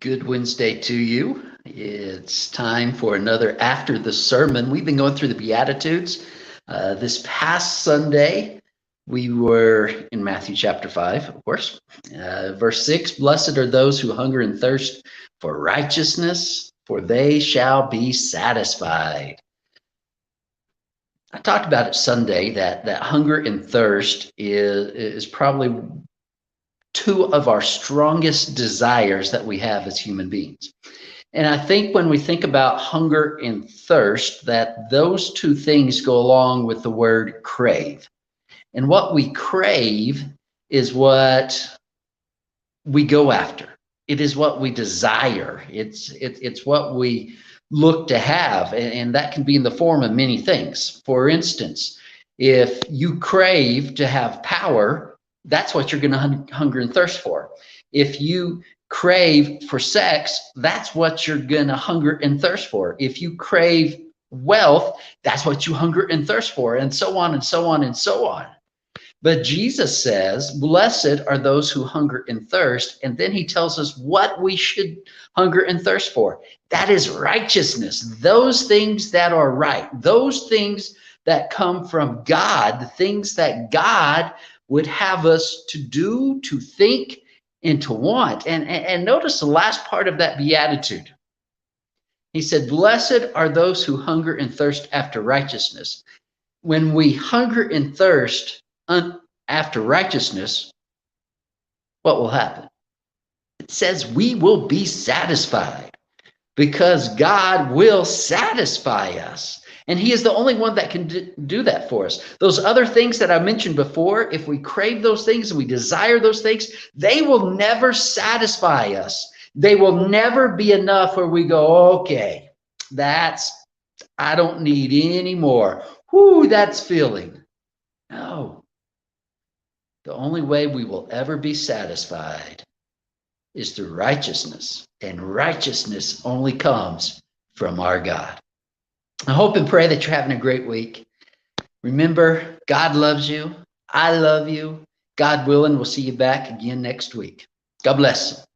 Good Wednesday to you. It's time for another After the Sermon. We've been going through the Beatitudes. This past Sunday, we were in Matthew chapter 5, of course. Verse 6, Blessed are those who hunger and thirst for righteousness, for they shall be satisfied. I talked about it Sunday that hunger and thirst is probably two of our strongest desires that we have as human beings. And I think when we think about hunger and thirst, that those two things go along with the word crave. And what we crave is what we go after. It is what we desire. It's what we look to have. And that can be in the form of many things. For instance, if you crave to have power, that's what you're going to hunger and thirst for. If you crave for sex, that's what you're going to hunger and thirst for. If you crave wealth, that's what you hunger and thirst for, and so on and so on and so on. But Jesus says, blessed are those who hunger and thirst. And then he tells us what we should hunger and thirst for. That is righteousness. Those things that are right, those things that come from God, the things that God would have us to do, to think, and to want. And notice the last part of that beatitude. He said, blessed are those who hunger and thirst after righteousness. When we hunger and thirst after righteousness, what will happen? It says we will be satisfied because God will satisfy us. And he is the only one that can do that for us. Those other things that I mentioned before, if we crave those things and we desire those things, they will never satisfy us. They will never be enough where we go, okay, I don't need any more. Whoo, that's filling. No. The only way we will ever be satisfied is through righteousness. And righteousness only comes from our God. I hope and pray that you're having a great week. Remember, God loves you. I love you. God willing, we'll see you back again next week. God bless.